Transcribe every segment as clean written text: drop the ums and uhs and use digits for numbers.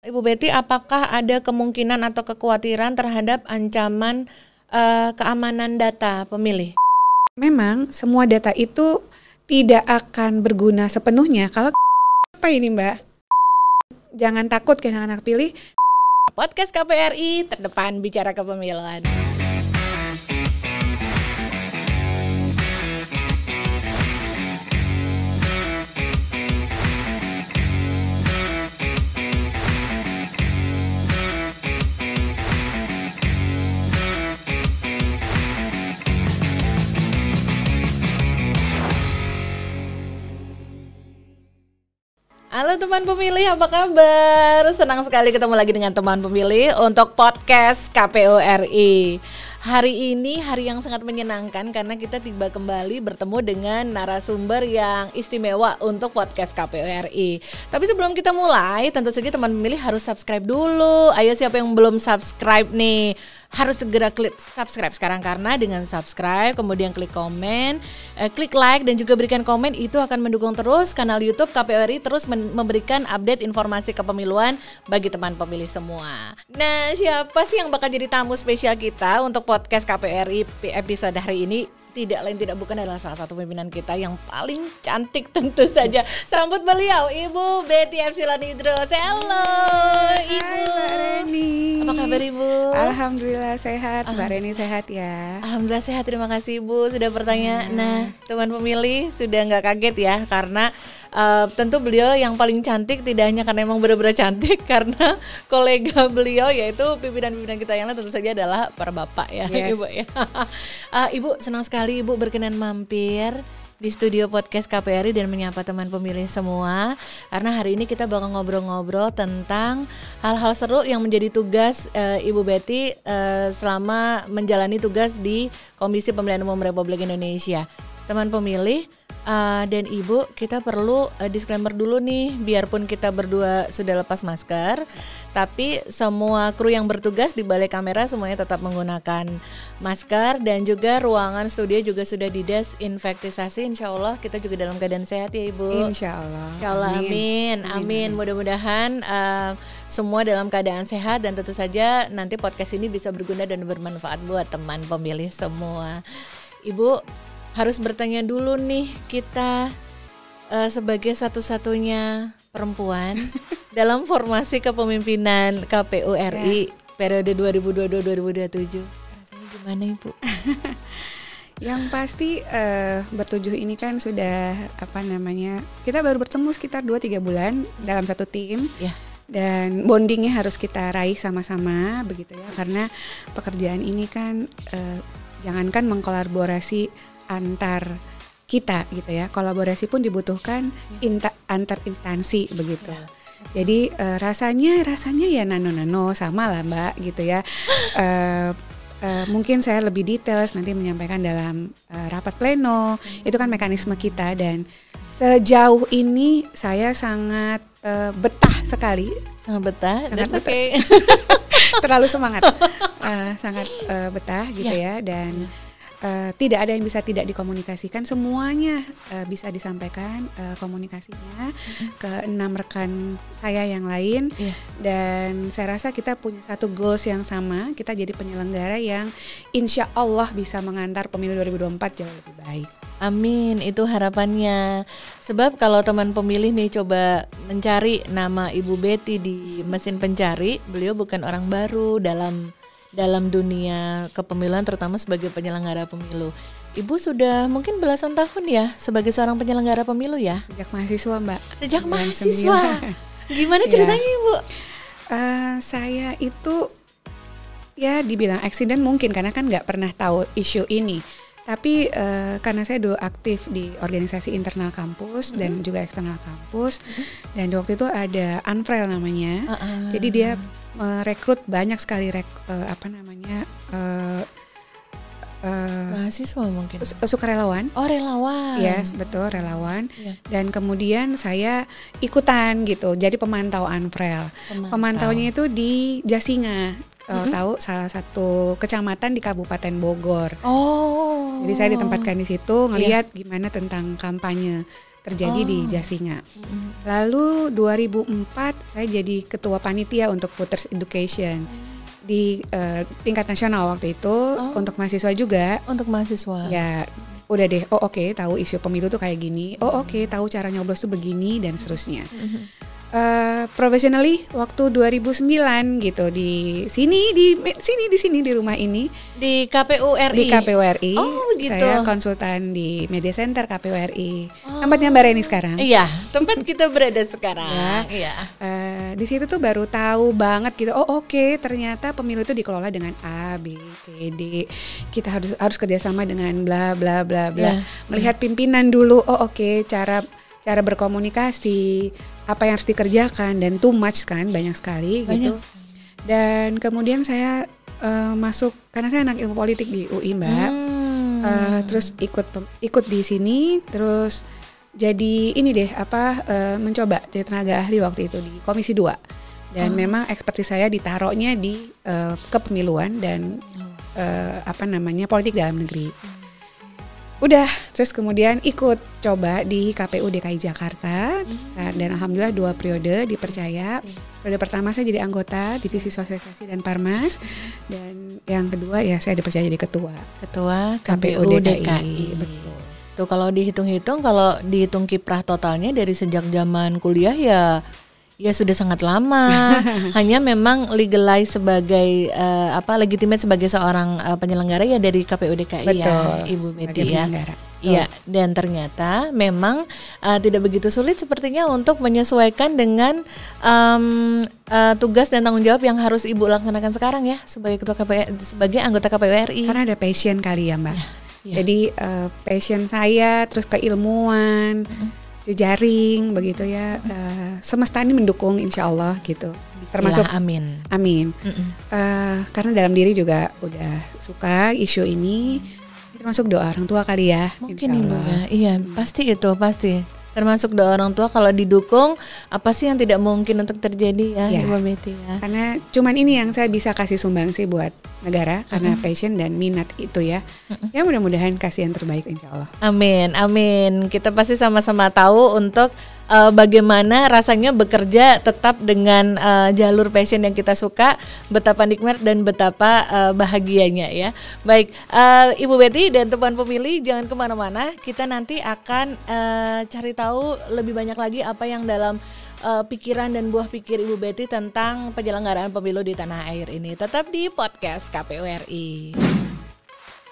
Ibu Betty, apakah ada kemungkinan atau kekhawatiran terhadap ancaman keamanan data pemilih? Memang semua data itu tidak akan berguna sepenuhnya kalau apa ini Mbak? Jangan takut kehilangan hak pilih. Podcast KPRI terdepan bicara kepemiluan. Halo teman pemilih, apa kabar? Senang sekali ketemu lagi dengan teman pemilih untuk podcast KPU RI. Hari ini hari yang sangat menyenangkan karena kita tiba kembali bertemu dengan narasumber yang istimewa untuk podcast KPU RI. Tapi sebelum kita mulai, tentu saja teman pemilih harus subscribe dulu. Ayo siapa yang belum subscribe nih? Harus segera klik subscribe sekarang, karena dengan subscribe kemudian klik komen, klik like dan juga berikan komen, itu akan mendukung terus kanal YouTube KPU RI terus memberikan update informasi kepemiluan bagi teman pemilih semua. Nah, siapa sih yang bakal jadi tamu spesial kita untuk podcast KPU RI episode hari ini? Tidak lain tidak bukan adalah salah satu pimpinan kita yang paling cantik tentu saja. Serambut beliau, Ibu Betty Epsilon Idrus. Halo Ibu. Hai Mbak Reni. Apa kabar Ibu? Alhamdulillah sehat. Mbak Reni sehat ya? Alhamdulillah sehat, terima kasih Ibu sudah bertanya. Nah, teman pemilih sudah nggak kaget ya, karena tentu beliau yang paling cantik, tidak hanya karena emang benar-benar cantik, karena kolega beliau yaitu pimpinan-pimpinan kita yang lain tentu saja adalah para bapak ya. Yes. Ibu ya. Ibu senang sekali Ibu berkenan mampir di studio podcast KPRI dan menyapa teman pemilih semua, karena hari ini kita bakal ngobrol-ngobrol tentang hal-hal seru yang menjadi tugas Ibu Betty selama menjalani tugas di Komisi Pemilihan Umum Republik Indonesia. Teman pemilih dan Ibu, kita perlu disclaimer dulu nih, biarpun kita berdua sudah lepas masker, tapi semua kru yang bertugas di balik kamera semuanya tetap menggunakan masker, dan juga ruangan studio juga sudah didesinfektisasi. Insya Allah kita juga dalam keadaan sehat ya Ibu. Insya Allah. Insya Allah, amin. Mudah-mudahan semua dalam keadaan sehat, dan tentu saja nanti podcast ini bisa berguna dan bermanfaat buat teman pemilih semua. Ibu, harus bertanya dulu nih, kita sebagai satu-satunya perempuan dalam formasi kepemimpinan KPU RI periode 2022-2027. Rasanya gimana Ibu? Yang pasti bertujuh ini kan sudah kita baru bertemu sekitar 2-3 bulan dalam satu tim. Ya. Dan bondingnya harus kita raih sama-sama begitu ya, karena pekerjaan ini kan jangankan mengkolaborasi antar kita gitu ya, kolaborasi pun dibutuhkan antar instansi begitu. Jadi rasanya ya nano sama lah Mbak gitu ya. Mungkin saya lebih detail nanti menyampaikan dalam rapat pleno, itu kan mekanisme kita, dan sejauh ini saya sangat betah sekali. Sangat betah. Okay. Terlalu semangat. Sangat betah gitu ya, dan tidak ada yang bisa tidak dikomunikasikan, semuanya bisa disampaikan komunikasinya ke 6 rekan saya yang lain. Dan saya rasa kita punya satu goals yang sama, kita jadi penyelenggara yang insya Allah bisa mengantar pemilu 2024 jauh lebih baik. Amin, itu harapannya. Sebab kalau teman pemilih nih coba mencari nama Ibu Betty di mesin pencari, beliau bukan orang baru dalam dunia kepemiluan, terutama sebagai penyelenggara pemilu. Ibu sudah mungkin belasan tahun ya sebagai seorang penyelenggara pemilu ya? Sejak mahasiswa Mbak. Sejak mahasiswa. Gimana ceritanya Ibu? Saya itu ya dibilang aksiden mungkin, karena kan nggak pernah tahu isu ini. Tapi karena saya dulu aktif di organisasi internal kampus dan juga eksternal kampus, dan waktu itu ada Unfrail namanya. Jadi dia merekrut banyak sekali mahasiswa mungkin. Sukarelawan. Oh, relawan. Yes, betul, relawan. Dan kemudian saya ikutan gitu, jadi pemantau Unfrail. Pemantaunya itu di Jasinga. Tahu, salah satu kecamatan di Kabupaten Bogor. Oh. Jadi saya ditempatkan di situ ngelihat gimana tentang kampanye terjadi di Jasinga. Lalu 2004 saya jadi ketua panitia untuk Voters Education di tingkat nasional waktu itu untuk mahasiswa juga. Untuk mahasiswa. Ya, udah deh. Oh oke, tahu isu pemilu tuh kayak gini. Oh oke, tahu cara nyoblos tuh begini dan seterusnya. Professionally waktu 2009 gitu di sini di rumah ini Di KPU RI. di KPU RI. Oh, gitu. Saya konsultan di Media Center KPU RI. Tempatnya Mbak Reni sekarang. Iya, tempat kita berada sekarang. Iya. Di situ tuh baru tahu banget gitu. Oh oke, ternyata pemilu itu dikelola dengan A, B, C, D. Kita harus kerjasama dengan bla bla bla bla. Melihat pimpinan dulu. Oh oke, cara berkomunikasi, apa yang harus dikerjakan, dan too much kan, banyak sekali gitu. Dan kemudian saya masuk karena saya anak ilmu politik di UI Mbak. Terus ikut di sini, terus jadi ini deh mencoba jadi tenaga ahli waktu itu di Komisi 2. Dan memang ekspertis saya ditaruhnya di kepemiluan dan politik dalam negeri. Udah, terus kemudian ikut coba di KPU DKI Jakarta dan alhamdulillah 2 periode dipercaya. Periode pertama saya jadi anggota divisi sosialisasi dan Parmas, dan yang kedua ya saya dipercaya jadi ketua KPU DKI. Betul. Tuh kalau dihitung kiprah totalnya dari sejak zaman kuliah ya sudah sangat lama. Hanya memang legalize sebagai legitimate sebagai seorang penyelenggara ya dari KPU DKI. Betul, ya, Ibu Betty ya. Iya, dan ternyata memang tidak begitu sulit sepertinya untuk menyesuaikan dengan tugas dan tanggung jawab yang harus Ibu laksanakan sekarang ya sebagai sebagai anggota KPU RI. Karena ada passion kali ya Mbak. Jadi passion saya terus keilmuan. Jejaring begitu ya, semesta ini mendukung insya Allah gitu. Termasuk amin. Karena dalam diri juga udah suka isu ini, termasuk doa orang tua kali ya. Mungkin Ibu ya, iya pasti. Termasuk doa orang tua kalau didukung, apa sih yang tidak mungkin untuk terjadi ya, Ibu Betty ya. Karena cuman ini yang saya bisa kasih sumbangsi buat negara karena passion dan minat itu ya. Ya mudah-mudahan kasih yang terbaik insya Allah. Amin. Kita pasti sama-sama tahu untuk bagaimana rasanya bekerja tetap dengan jalur passion yang kita suka, betapa nikmat dan betapa bahagianya ya. Baik, Ibu Betty dan teman pemilih jangan kemana-mana, kita nanti akan cari tahu lebih banyak lagi apa yang dalam pikiran dan buah pikir Ibu Betty tentang penyelenggaraan pemilu di tanah air ini. Tetap di podcast KPU RI.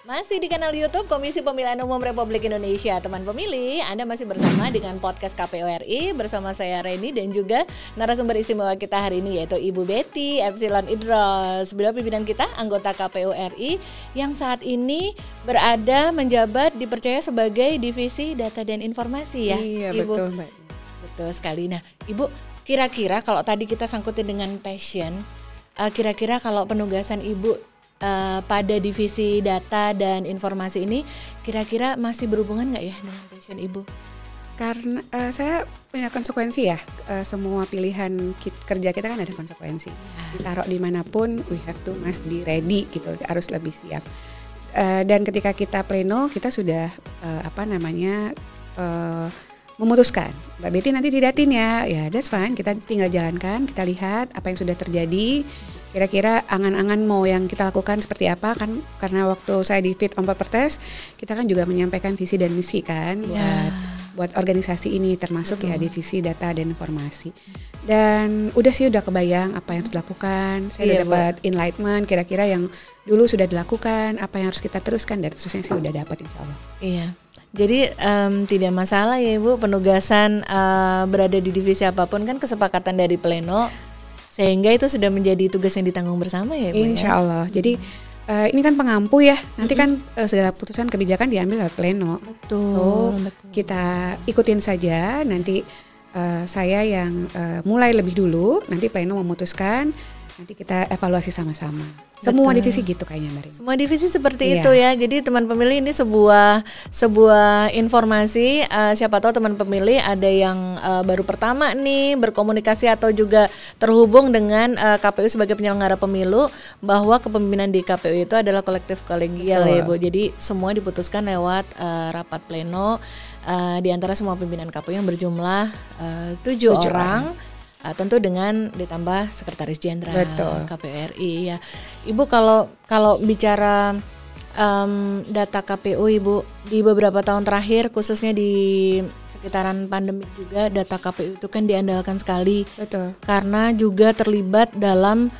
Masih di kanal YouTube Komisi Pemilihan Umum Republik Indonesia. Teman pemilih, Anda masih bersama dengan podcast KPU RI bersama saya Reni dan juga narasumber istimewa kita hari ini yaitu Ibu Betty Epsilon Idros. Beliau pimpinan kita, anggota KPU RI yang saat ini berada menjabat dipercaya sebagai Divisi Data dan Informasi ya. Iya, Ibu. betul Mbak. Betul sekali. Nah, Ibu, kira-kira kalau tadi kita sangkutin dengan passion, kira-kira kalau penugasan Ibu pada divisi data dan informasi ini, kira-kira masih berhubungan nggak ya dengan passion Ibu? Karena saya punya konsekuensi ya, semua pilihan kerja kita kan ada konsekuensi. Ditaruh dimanapun, we have to must be ready gitu, harus lebih siap. Dan ketika kita pleno, kita sudah memutuskan, Mbak Betty nanti didatin ya that's fine, kita tinggal jalankan, kita lihat apa yang sudah terjadi, kira-kira angan-angan mau yang kita lakukan seperti apa kan, karena waktu saya di Fit on Perpres, kita kan juga menyampaikan visi dan misi kan buat organisasi ini, termasuk ya divisi data dan informasi. Dan udah kebayang apa yang harus dilakukan, saya udah dapat enlightenment, kira-kira yang dulu sudah dilakukan, apa yang harus kita teruskan, dan terusnya saya udah dapat insya Allah. Iya. Jadi tidak masalah ya Ibu, penugasan berada di divisi apapun kan kesepakatan dari pleno, sehingga itu sudah menjadi tugas yang ditanggung bersama ya Ibu. Insya Allah. Jadi ini kan pengampu ya, nanti kan segala putusan kebijakan diambil lewat pleno. Betul. Kita ikutin saja, nanti saya yang mulai lebih dulu, nanti pleno memutuskan, nanti kita evaluasi sama-sama. Semua divisi gitu kayaknya Mbak Rini. Semua divisi seperti itu ya. Jadi teman pemilih ini sebuah informasi, siapa tahu teman pemilih ada yang baru pertama nih berkomunikasi atau juga terhubung dengan KPU sebagai penyelenggara pemilu, bahwa kepemimpinan di KPU itu adalah kolektif kolegial ya Bu. Jadi semua diputuskan lewat rapat pleno di antara semua pimpinan KPU yang berjumlah 7 orang. Tentu dengan ditambah Sekretaris Jenderal KPU RI ya. Ibu kalau bicara data KPU Ibu di beberapa tahun terakhir khususnya di sekitaran pandemik juga data KPU itu kan diandalkan sekali. Betul. Karena juga terlibat dalam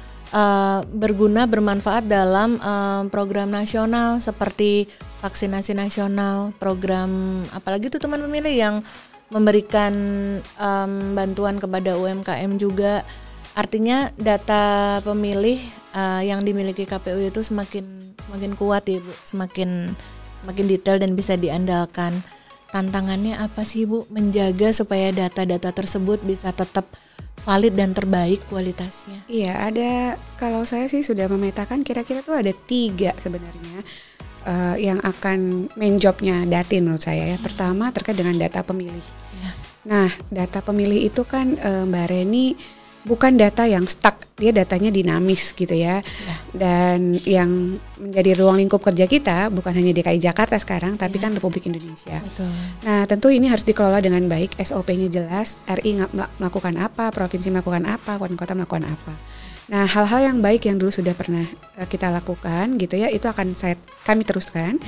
bermanfaat dalam program nasional seperti vaksinasi nasional, program apalagi tuh teman pemilih yang memberikan bantuan kepada UMKM juga. Artinya data pemilih yang dimiliki KPU itu semakin kuat ya Bu, semakin detail dan bisa diandalkan. Tantangannya apa sih Bu menjaga supaya data-data tersebut bisa tetap valid dan terbaik kualitasnya? Iya, ada, kalau saya sih sudah memetakan kira-kira tuh ada 3 sebenarnya yang akan main jobnya Datin menurut saya ya. Pertama terkait dengan data pemilih. Ya. Nah, data pemilih itu kan Mbak Reni bukan data yang stuck, dia datanya dinamis gitu ya. Dan yang menjadi ruang lingkup kerja kita bukan hanya DKI Jakarta sekarang, tapi kan Republik Indonesia. Betul. Nah, tentu ini harus dikelola dengan baik, SOP-nya jelas, RI melakukan apa, provinsi melakukan apa, kabupaten kota melakukan apa. Nah, hal-hal yang baik yang dulu sudah pernah kita lakukan gitu ya, itu akan kami teruskan.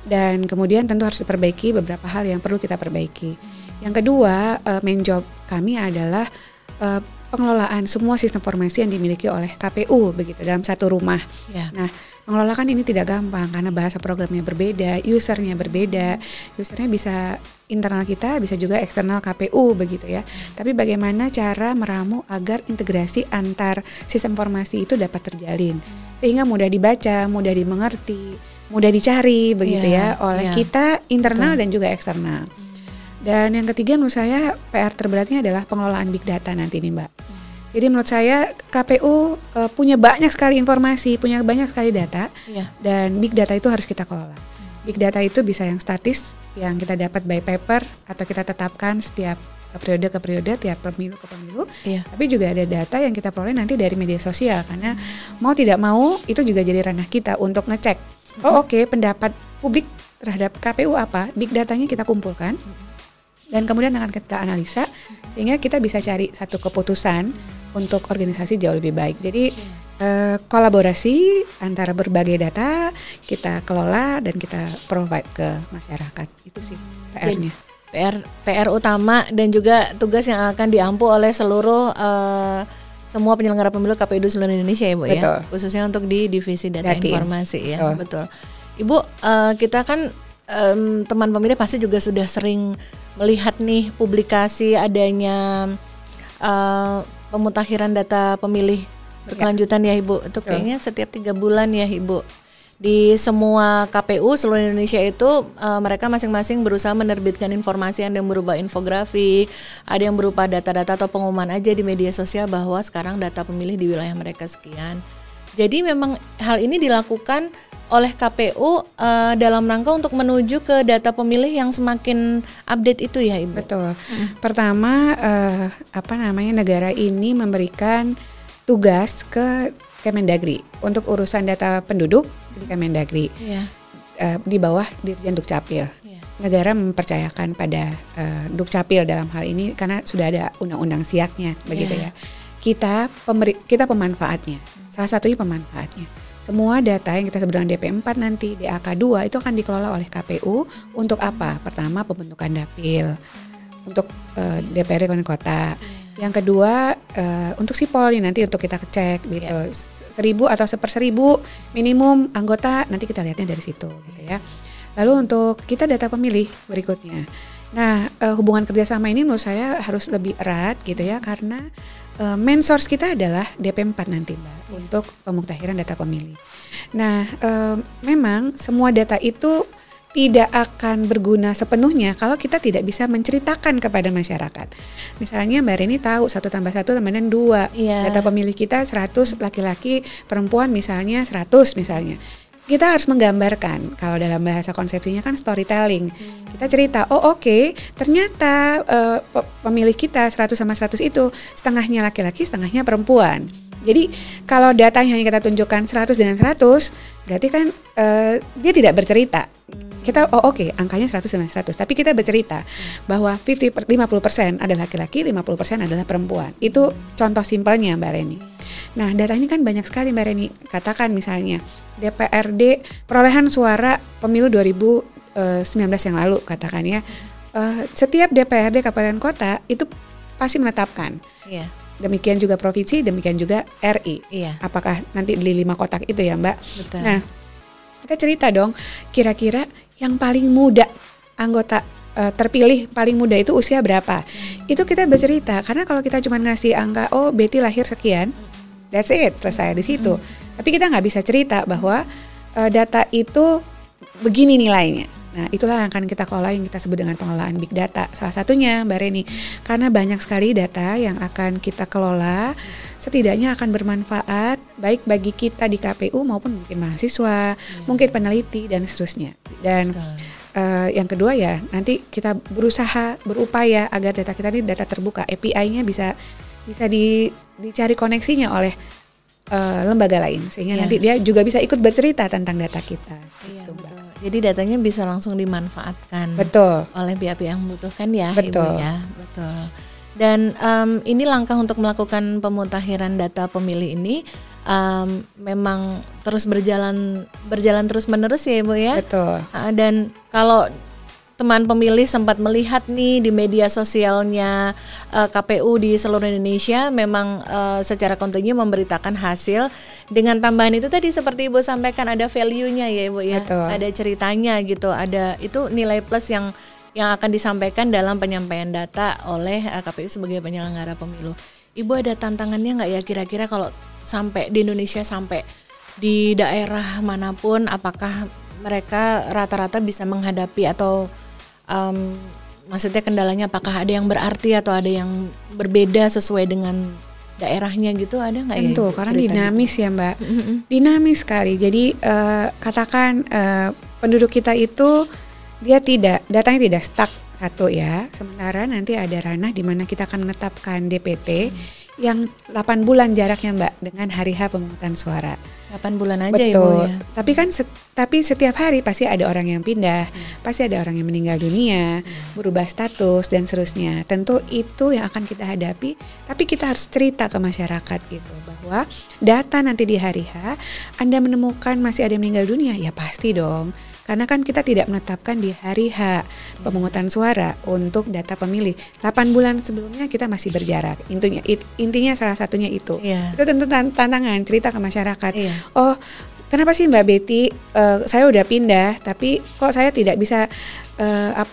Dan kemudian tentu harus diperbaiki beberapa hal yang perlu kita perbaiki. Yang kedua, main job kami adalah pengelolaan semua sistem informasi yang dimiliki oleh KPU begitu dalam satu rumah. Nah, mengelola kan ini tidak gampang karena bahasa programnya berbeda, usernya berbeda. Usernya bisa internal kita, bisa juga eksternal KPU begitu ya. Tapi bagaimana cara meramu agar integrasi antar sistem informasi itu dapat terjalin sehingga mudah dibaca, mudah dimengerti, mudah dicari begitu ya oleh kita internal dan juga eksternal. Dan yang ketiga menurut saya PR terberatnya adalah pengelolaan big data nanti nih Mbak. Jadi menurut saya KPU punya banyak sekali informasi, punya banyak sekali data, dan big data itu harus kita kelola. Big data itu bisa yang statis, yang kita dapat by paper atau kita tetapkan setiap periode ke periode, tiap pemilu ke pemilu. Tapi juga ada data yang kita peroleh nanti dari media sosial karena mau tidak mau itu juga jadi ranah kita untuk ngecek. Pendapat publik terhadap KPU apa? Big datanya kita kumpulkan. Dan kemudian akan kita analisa sehingga kita bisa cari satu keputusan untuk organisasi jauh lebih baik. Jadi kolaborasi antara berbagai data kita kelola dan kita provide ke masyarakat. Itu sih PR-nya. PR utama dan juga tugas yang akan diampu oleh seluruh semua penyelenggara pemilu KPU seluruh Indonesia ya Bu. Betul. Ya. Khususnya untuk di divisi data informasi ya. Betul. Ibu, kita kan teman pemilih pasti juga sudah sering melihat nih publikasi adanya pemutakhiran data pemilih berkelanjutan ya Ibu. Itu kayaknya setiap 3 bulan ya Ibu. Di semua KPU seluruh Indonesia itu mereka masing-masing berusaha menerbitkan informasi, ada yang berupa infografik, ada yang berupa data-data atau pengumuman aja di media sosial bahwa sekarang data pemilih di wilayah mereka sekian. Jadi memang hal ini dilakukan oleh KPU dalam rangka untuk menuju ke data pemilih yang semakin update itu ya Ibu. Betul. Pertama negara ini memberikan tugas ke Kemendagri untuk urusan data penduduk di Kemendagri di bawah Dirjen Dukcapil. Negara mempercayakan pada Dukcapil dalam hal ini karena sudah ada undang-undang siaknya begitu ya. Kita pemanfaatnya. Salah satunya pemanfaatnya. Semua data yang kita sebut dengan DP4 nanti, DAK2 itu akan dikelola oleh KPU untuk apa? Pertama pembentukan dapil untuk DPRD kabupaten kota. Yang kedua untuk sipol nanti untuk kita cek gitu 1.000 atau 1/1000 minimum anggota nanti kita lihatnya dari situ gitu ya. Lalu untuk kita data pemilih berikutnya. Nah hubungan kerjasama ini menurut saya harus lebih erat gitu ya karena main source kita adalah DP4 nanti Mbak untuk pemutakhiran data pemilih. Nah memang semua data itu tidak akan berguna sepenuhnya kalau kita tidak bisa menceritakan kepada masyarakat. Misalnya Mbak Reni tahu 1 + 1 = 2. Data pemilih kita 100 laki-laki, perempuan misalnya 100 misalnya. Kita harus menggambarkan, kalau dalam bahasa konsepsinya kan storytelling. Kita cerita, ternyata pemilih kita 100 sama 100 itu setengahnya laki-laki, setengahnya perempuan. Jadi kalau datanya hanya kita tunjukkan 100 dengan 100, berarti kan dia tidak bercerita. Kita oke, angkanya 100 dan 100, tapi kita bercerita bahwa 50% adalah laki-laki, 50% adalah perempuan. Itu contoh simpelnya Mbak Reni. Nah, data ini kan banyak sekali Mbak Reni. Katakan misalnya DPRD perolehan suara pemilu 2019 yang lalu katakan ya. Setiap DPRD kabupaten kota itu pasti menetapkan. Iya. Demikian juga provinsi, demikian juga RI. Iya. Apakah nanti di 5 kotak itu ya Mbak? Betul. Nah, kita cerita dong, kira-kira yang paling muda anggota terpilih paling muda itu usia berapa? Itu kita bercerita, karena kalau kita cuma ngasih angka, oh Betty lahir sekian, that's it, selesai di situ. Tapi kita nggak bisa cerita bahwa data itu begini nilainya. Nah, itulah yang akan kita kelola, yang kita sebut dengan pengelolaan big data. Salah satunya Mbak Reni, karena banyak sekali data yang akan kita kelola, setidaknya akan bermanfaat baik bagi kita di KPU maupun mungkin mahasiswa, mungkin peneliti dan seterusnya. Dan yang kedua ya, nanti kita berupaya agar data kita ini data terbuka, API-nya bisa dicari koneksinya oleh lembaga lain, sehingga nanti dia juga bisa ikut bercerita tentang data kita. Iya, gitu, Mbak. Jadi datanya bisa langsung dimanfaatkan oleh pihak-pihak yang membutuhkan ya, Ibu ya. Betul. Dan ini langkah untuk melakukan pemutakhiran data pemilih ini memang terus berjalan terus menerus ya Ibu ya. Betul. Dan kalau teman pemilih sempat melihat nih di media sosialnya KPU di seluruh Indonesia memang secara kontinu memberitakan hasil dengan tambahan itu tadi seperti Ibu sampaikan ada value-nya ya Ibu ya. Betul. Ada ceritanya gitu, ada itu nilai plus yang akan disampaikan dalam penyampaian data oleh KPU sebagai penyelenggara pemilu. Ibu ada tantangannya nggak ya kira-kira kalau sampai di Indonesia, sampai di daerah manapun, apakah mereka rata-rata bisa menghadapi atau maksudnya kendalanya apakah ada yang berarti atau ada yang berbeda sesuai dengan daerahnya gitu, ada nggak ya? Tentu, karena dinamis gitu ya Mbak, dinamis sekali. Jadi katakan penduduk kita itu datanya tidak stuck satu ya. Sementara nanti ada ranah di mana kita akan menetapkan DPT yang 8 bulan jaraknya Mbak dengan hari H pemungutan suara. 8 bulan aja Betul. Ibu ya. Tapi kan tapi setiap hari pasti ada orang yang pindah, pasti ada orang yang meninggal dunia, berubah status dan seterusnya. Tentu itu yang akan kita hadapi, tapi kita harus cerita ke masyarakat gitu bahwa data nanti di hari H Anda menemukan masih ada yang meninggal dunia, ya pasti dong. Karena kan kita tidak menetapkan di hari H pemungutan suara untuk data pemilih. 8 bulan sebelumnya kita masih berjarak. Intinya salah satunya itu. Itu tentu tantangan, cerita ke masyarakat. Oh, kenapa sih Mbak Betty, saya udah pindah, tapi kok saya tidak bisa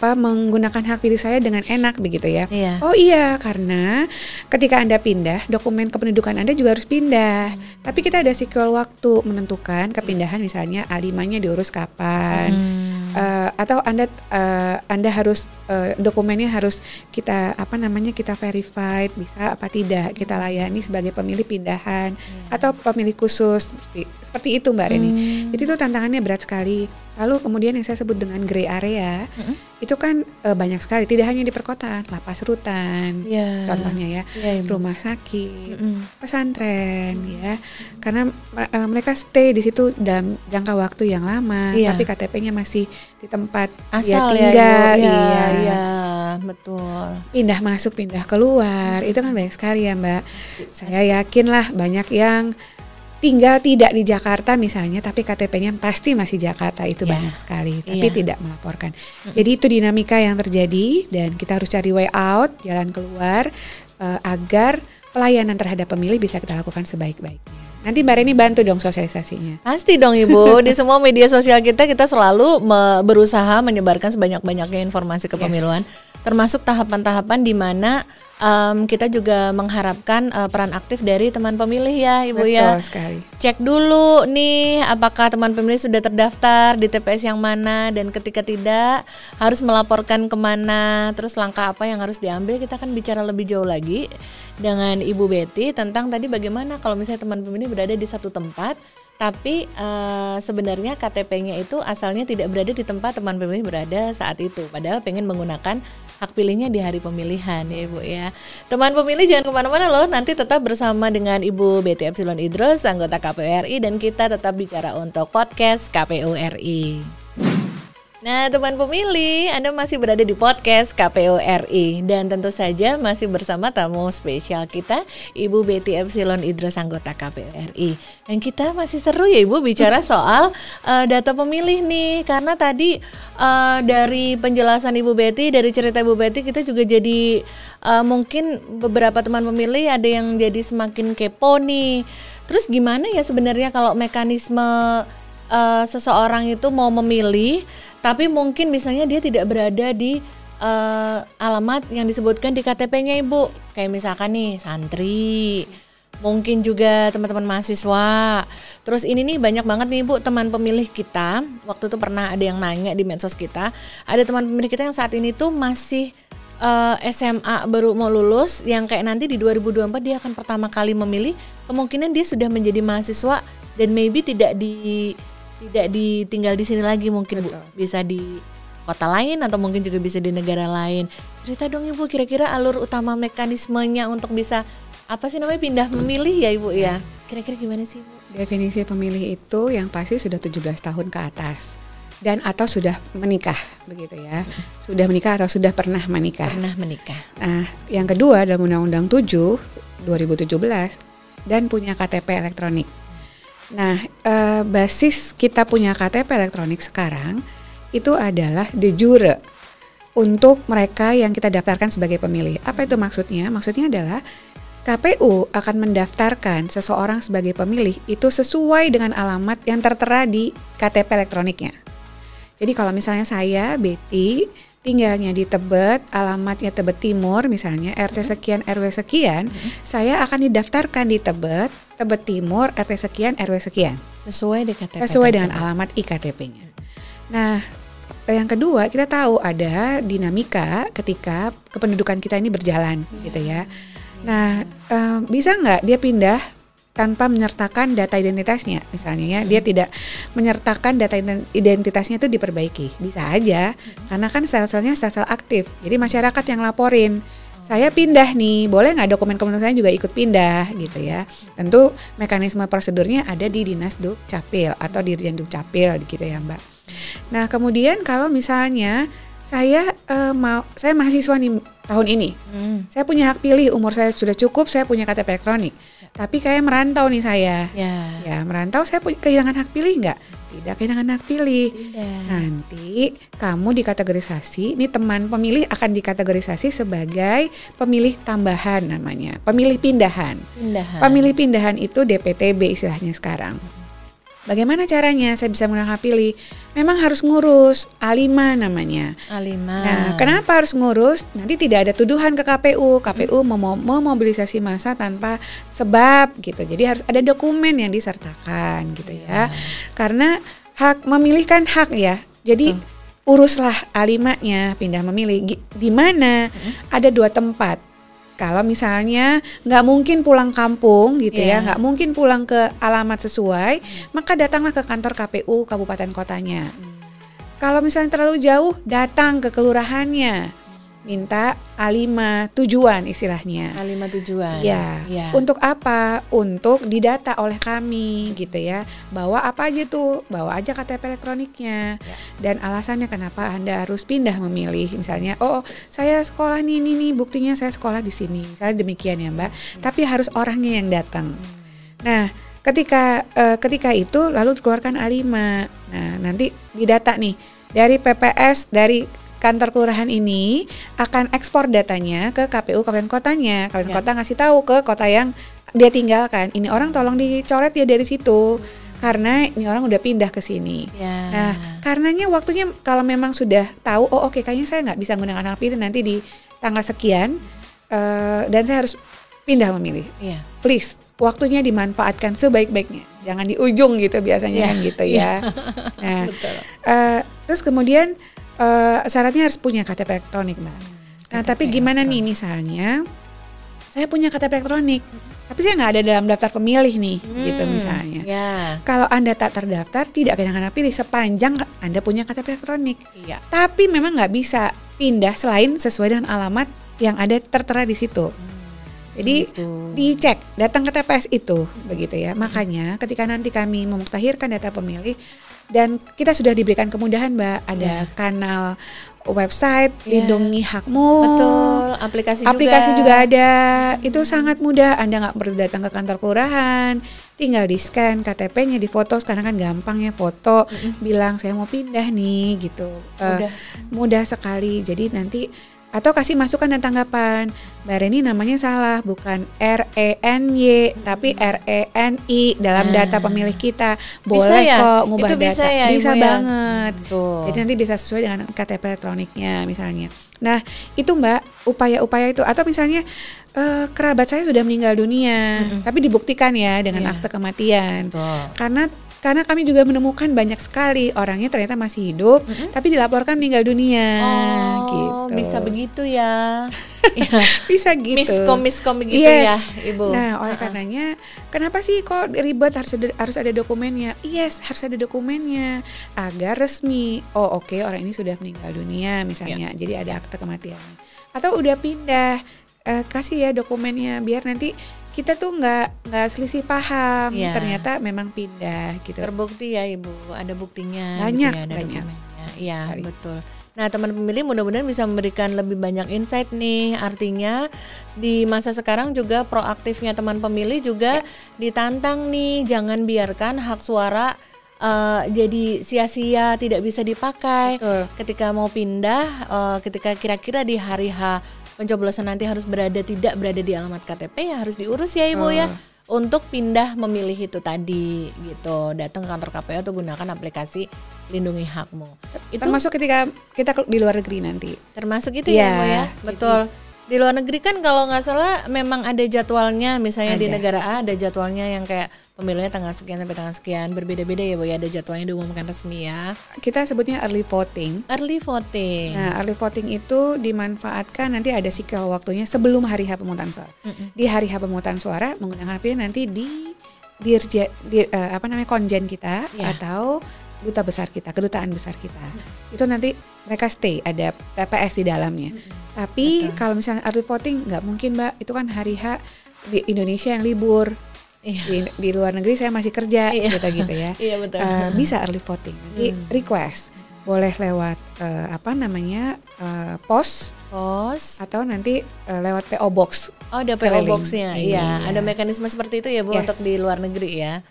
menggunakan hak pilih saya dengan enak begitu ya? Oh iya, karena ketika Anda pindah, dokumen kependudukan Anda juga harus pindah. Tapi kita ada sikl waktu menentukan kepindahan, misalnya A5-nya diurus kapan, atau Anda harus dokumennya harus kita kita verified, bisa apa tidak kita layani sebagai pemilih pindahan atau pemilih khusus seperti itu Mbak Reni. Jadi itu tantangannya berat sekali. Lalu kemudian yang saya sebut dengan gray area, itu kan banyak sekali, tidak hanya di perkotaan, lapas rutan, contohnya ya, rumah sakit, pesantren, ya, karena mereka stay di situ dalam jangka waktu yang lama, tapi KTP-nya masih di tempat asal dia tinggal, iya, betul. Pindah masuk, pindah keluar, itu kan banyak sekali ya Mbak. Saya yakin lah banyak yang tinggal tidak di Jakarta misalnya, tapi KTP-nya pasti masih Jakarta, itu banyak sekali, tapi tidak melaporkan. Jadi itu dinamika yang terjadi dan kita harus cari way out, jalan keluar agar pelayanan terhadap pemilih bisa kita lakukan sebaik-baiknya. Nanti Mbak Reni bantu dong sosialisasinya. Pasti dong Ibu, di semua media sosial kita selalu berusaha menyebarkan sebanyak-banyaknya informasi kepemiluan, termasuk tahapan-tahapan di mana kita juga mengharapkan peran aktif dari teman pemilih ya Ibu. Betul sekali. Cek dulu nih apakah teman pemilih sudah terdaftar di TPS yang mana, dan ketika tidak harus melaporkan kemana, terus langkah apa yang harus diambil. Kita akan bicara lebih jauh lagi dengan Ibu Betty tentang tadi bagaimana kalau misalnya teman pemilih berada di satu tempat, tapi sebenarnya KTP-nya itu asalnya tidak berada di tempat teman pemilih berada saat itu, padahal pengen menggunakan hak pilihnya di hari pemilihan ya Ibu ya. Teman pemilih jangan kemana-mana loh, nanti tetap bersama dengan Ibu Betty Epsilon Idrus, anggota KPU RI, dan kita tetap bicara untuk podcast KPU RI. Nah, teman pemilih, Anda masih berada di podcast KPU RI dan tentu saja masih bersama tamu spesial kita, Ibu Betty Epsilon Idros, anggota KPU RI. Dan kita masih seru ya Ibu bicara soal data pemilih nih, karena tadi dari penjelasan Ibu Betty, dari cerita Ibu Betty, kita juga jadi mungkin beberapa teman pemilih ada yang jadi semakin kepo nih. Terus gimana ya sebenarnya kalau mekanisme seseorang itu mau memilih, tapi mungkin misalnya dia tidak berada di alamat yang disebutkan di KTP-nya Ibu. Kayak misalkan nih santri, mungkin juga teman-teman mahasiswa. Terus ini nih banyak banget nih Ibu teman pemilih kita. Waktu itu pernah ada yang nanya di medsos kita, ada teman pemilih kita yang saat ini tuh masih SMA baru mau lulus, yang kayak nanti di 2024 dia akan pertama kali memilih. Kemungkinan dia sudah menjadi mahasiswa dan maybe tidak ditinggal di sini lagi, mungkin Bu, bisa di kota lain atau mungkin juga bisa di negara lain. Cerita dong Ibu, kira-kira alur utama mekanismenya untuk bisa apa sih namanya pindah memilih ya Ibu ya. Kira-kira gimana sih Ibu? Definisi pemilih itu yang pasti sudah 17 tahun ke atas dan atau sudah menikah, begitu ya. Sudah menikah atau sudah pernah menikah. Pernah menikah. Nah, yang kedua dalam Undang-Undang 7 2017 dan punya KTP elektronik. Nah, basis kita punya KTP elektronik sekarang itu adalah de jure untuk mereka yang kita daftarkan sebagai pemilih. Apa itu maksudnya? Maksudnya adalah KPU akan mendaftarkan seseorang sebagai pemilih itu sesuai dengan alamat yang tertera di KTP elektroniknya. Jadi kalau misalnya saya, Betty, tinggalnya di Tebet, alamatnya Tebet Timur misalnya, RT sekian, RW sekian, saya akan didaftarkan di Tebet Timur, RT sekian, RW sekian. Sesuai dengan KTP. Sesuai dengan alamat iktp-nya. Nah, yang kedua kita tahu ada dinamika ketika kependudukan kita ini berjalan, gitu ya. Nah, bisa nggak dia pindah tanpa menyertakan data identitasnya, misalnya ya, dia tidak menyertakan data identitasnya itu diperbaiki, bisa aja, karena kan sel-selnya sel-sel aktif, jadi masyarakat yang laporin, saya pindah nih, boleh nggak dokumen-dokumen saya juga ikut pindah, gitu ya. Tentu mekanisme prosedurnya ada di Dinas Dukcapil atau Dirjen Dukcapil, gitu ya Mbak. Nah kemudian kalau misalnya saya mahasiswa nih tahun ini, saya punya hak pilih, umur saya sudah cukup, saya punya KTP elektronik. Tapi kayak merantau nih saya, ya merantau, saya kehilangan hak pilih nggak? Tidak kehilangan hak pilih. Tidak. Nanti kamu dikategorisasi, ini teman pemilih akan dikategorisasi sebagai pemilih tambahan namanya, pemilih pindahan. Pemilih pindahan itu DPTB istilahnya sekarang. Bagaimana caranya saya bisa menggunakan hak pilih? Memang harus ngurus A5 namanya. A5. Nah, kenapa harus ngurus? Nanti tidak ada tuduhan ke KPU. KPU memobilisasi massa tanpa sebab gitu. Jadi harus ada dokumen yang disertakan gitu ya. Karena hak memilih kan hak ya. Jadi uruslah A5-nya, pindah memilih. Di mana ada 2 tempat. Kalau misalnya nggak mungkin pulang kampung gitu ya, nggak mungkin pulang ke alamat sesuai, maka datanglah ke kantor KPU kabupaten kotanya. Kalau misalnya terlalu jauh, datang ke kelurahannya, minta A5 tujuan istilahnya. A5 tujuan. Ya. Untuk apa? Untuk didata oleh kami gitu ya. Bawa apa aja tuh? Bawa aja KTP elektroniknya. Dan alasannya kenapa Anda harus pindah memilih. Misalnya, saya sekolah nih, buktinya saya sekolah di sini. Misalnya demikian ya Mbak. Tapi harus orangnya yang datang. Nah, ketika itu lalu dikeluarkan A5. Nah, nanti didata nih dari PPS, dari kantor kelurahan ini akan ekspor datanya ke KPU kabupaten kotanya. Kabupaten kota ngasih tahu ke kota yang dia tinggalkan. Ini orang tolong dicoret ya dari situ. Karena ini orang udah pindah ke sini. Nah, karenanya waktunya kalau memang sudah tahu, oke, kayaknya saya nggak bisa menggunakan hak pilih nanti di tanggal sekian, dan saya harus pindah memilih. Please, waktunya dimanfaatkan sebaik-baiknya. Jangan di ujung gitu biasanya kan gitu ya. Nah, terus kemudian syaratnya harus punya KTP elektronik Mbak. Nah tapi gimana nih misalnya saya punya KTP elektronik tapi saya nggak ada dalam daftar pemilih nih gitu misalnya. Kalau Anda tak terdaftar tidak kehilangan hak pilih sepanjang Anda punya KTP elektronik. Tapi memang nggak bisa pindah selain sesuai dengan alamat yang ada tertera di situ. Jadi dicek, datang ke TPS itu begitu ya. Makanya ketika nanti kami memuktahirkan data pemilih, Dan kita sudah diberikan kemudahan, Mbak. Ada kanal website Lindungi Hakmu. Betul, aplikasi juga ada. Itu sangat mudah. Anda nggak perlu datang ke kantor kelurahan, tinggal di scan KTP-nya, di foto. Sekarang kan gampang ya, foto, bilang saya mau pindah nih gitu. Mudah sekali. Jadi nanti atau kasih masukan dan tanggapan. Mbak Reni namanya salah, bukan RENY tapi RENI dalam data pemilih kita. Boleh kok ngubah itu data. Bisa Ibu banget. Betul. Jadi nanti bisa sesuai dengan KTP elektroniknya misalnya. Nah, itu Mbak, upaya-upaya itu. Atau misalnya kerabat saya sudah meninggal dunia, tapi dibuktikan ya dengan akte kematian. Betul. Karena kami juga menemukan banyak sekali orangnya ternyata masih hidup, tapi dilaporkan meninggal dunia. Gitu. Bisa begitu ya. Bisa gitu. Miskom begitu ya, Ibu. Nah, oleh karenanya, kenapa sih kok ribet harus ada dokumennya? Yes, harus ada dokumennya agar resmi. Oh, oke, orang ini sudah meninggal dunia misalnya. Jadi ada akte kematiannya. Atau udah pindah, kasih ya dokumennya biar nanti kita tuh nggak selisih paham, ternyata memang pindah gitu. Terbukti ya Ibu, ada buktinya. Banyak, gitu ya, ada banyak. dokumennya. Iya, betul. Nah, teman pemilih mudah-mudahan bisa memberikan lebih banyak insight nih. Artinya di masa sekarang juga proaktifnya teman pemilih juga ditantang nih, jangan biarkan hak suara jadi sia-sia, tidak bisa dipakai. Betul. Ketika mau pindah, ketika kira-kira di hari H pencoblosan nanti harus tidak berada di alamat KTP ya harus diurus ya Ibu ya untuk pindah memilih itu tadi gitu. Datang ke kantor KPU atau gunakan aplikasi Lindungi Hakmu. Itu termasuk ketika kita di luar negeri nanti. Termasuk itu ya Ibu ya. Betul. Di luar negeri kan kalau nggak salah memang ada jadwalnya, misalnya di negara A ada jadwalnya yang kayak pemilihnya tanggal sekian sampai tanggal sekian, berbeda-beda ya Bu ya, ada jadwalnya diumumkan resmi ya. Kita sebutnya early voting. Early voting. Nah, early voting itu dimanfaatkan nanti ada sikil waktunya sebelum hari H pemungutan suara. Di hari H pemungutan suara menggunakan pilih nanti di konjen kita atau duta besar kita, kedutaan besar kita. Itu nanti mereka stay, ada TPS di dalamnya. Tapi kalau misalnya early voting nggak mungkin Mbak, itu kan hari H di Indonesia yang libur. Di luar negeri saya masih kerja gitu ya. Iya betul. Bisa early voting. Nanti request boleh lewat pos atau nanti lewat PO Box. Oh, ada PO Box-nya. Iya, ada mekanisme seperti itu ya Bu untuk di luar negeri ya.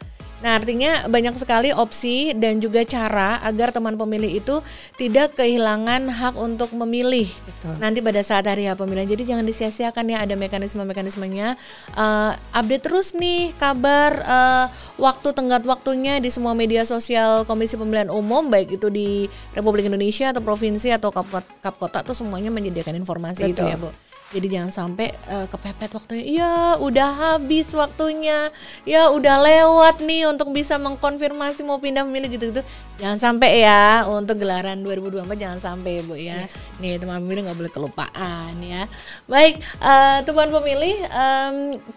Nah, artinya banyak sekali opsi dan juga cara agar teman pemilih itu tidak kehilangan hak untuk memilih. Betul. Nanti pada saat hari H pemilihan. Jadi jangan disia-siakan ya, ada mekanisme-mekanismenya. Update terus nih kabar waktu tenggat waktunya di semua media sosial Komisi Pemilihan Umum, baik itu di Republik Indonesia atau provinsi atau kap kota, tuh semuanya menyediakan informasi. Betul. Itu ya Bu. Jadi jangan sampai kepepet waktunya. Ya udah habis waktunya, ya udah lewat nih untuk bisa mengkonfirmasi mau pindah memilih gitu-gitu. Jangan sampai ya untuk gelaran 2024, jangan sampai Bu ya. Nih teman pemilih nggak boleh kelupaan ya. Baik teman pemilih,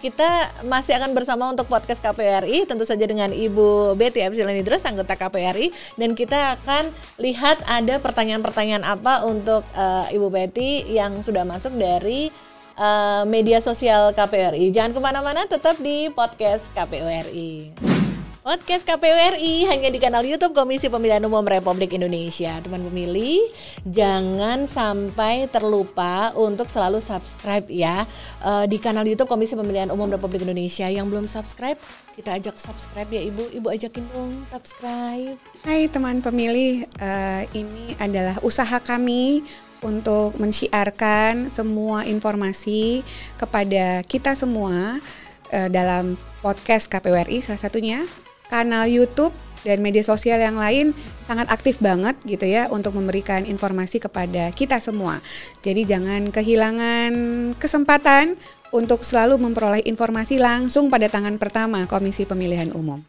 kita masih akan bersama untuk podcast KPU RI, tentu saja dengan Ibu Betty Epsilon Idrus, anggota KPU RI, dan kita akan lihat ada pertanyaan-pertanyaan apa untuk Ibu Betty yang sudah masuk dari media sosial KPU RI. Jangan kemana-mana, tetap di podcast KPU RI. Podcast KPU RI hanya di kanal YouTube Komisi Pemilihan Umum Republik Indonesia. Teman pemilih, jangan sampai terlupa untuk selalu subscribe ya di kanal YouTube Komisi Pemilihan Umum Republik Indonesia. Yang belum subscribe, kita ajak subscribe ya Ibu. Ibu ajakin dong subscribe. Hai teman pemilih, ini adalah usaha kami untuk mensiarkan semua informasi kepada kita semua dalam podcast KPU RI, salah satunya kanal YouTube dan media sosial yang lain sangat aktif banget gitu ya untuk memberikan informasi kepada kita semua. Jadi jangan kehilangan kesempatan untuk selalu memperoleh informasi langsung pada tangan pertama Komisi Pemilihan Umum.